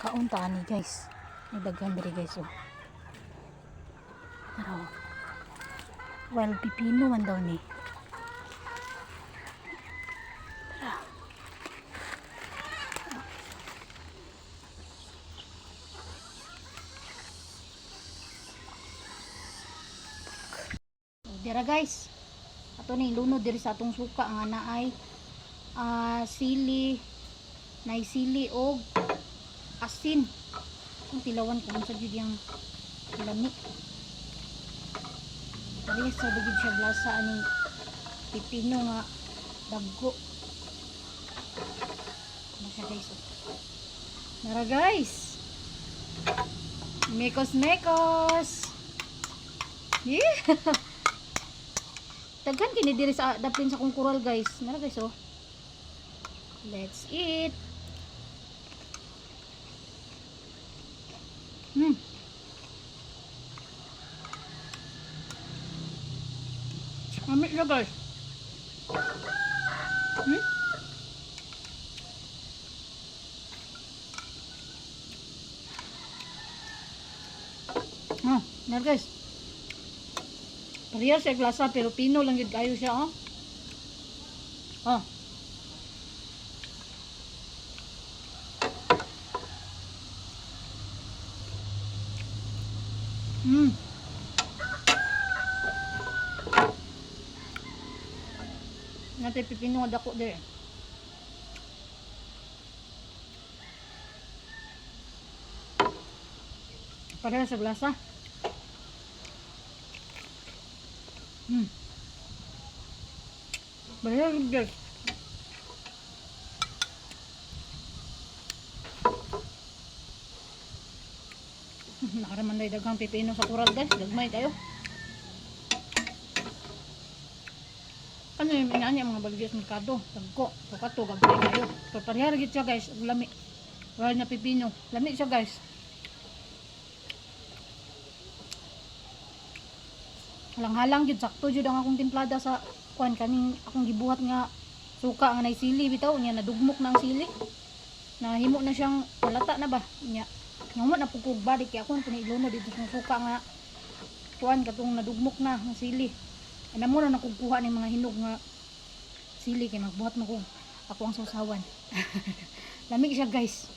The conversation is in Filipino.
Kaunta ani guys. May daghan diri guys oh. Tara. Well, pipino man daw ni. Tara. Dira guys. Ato ni lunod diri sa atong suka nga naay sili, nay sili og asin. Kung tilawan ko sa jud yang lami. Dali sa dugid siya blasa aning pipino nga daggo. Ano siya guys? Nara guys. Mekos. Yeah. Daghan kini diri sa daplin sa kong kural guys. Nara guys oh. Let's eat. Amik siya guys. Nara guys. Parehas siya lasa pero pino lang yun kayo siya oh. Oh. Natay pipino nga dako dire. Parehas sa lasa. Parehas guys. Nakaraman day daghang pipino sa kural guys. Dagmay tayo. Ano yung inanya mga baligya sa merkado? Tagko. Pagkato, gagawin kayo. Parehas git siya guys. Lami. Wala na pipino. Lami siya guys. Halang-halang jud sakto jud ang akong timplada sa kuan kaning akong gibuhat nga suka nga nay sili bitaw nya nadugmok na ang sili. Nahimo na siyang palata na ba nya. Ngamo na pugog balik kay ako kun iluno dito sa suka nga kuan katong nadugmok na ang sili. Ana mo na nakugkuha ning mga hinog nga sili kay magbuhat mo ko ako ang sausawan. Lamig siya guys.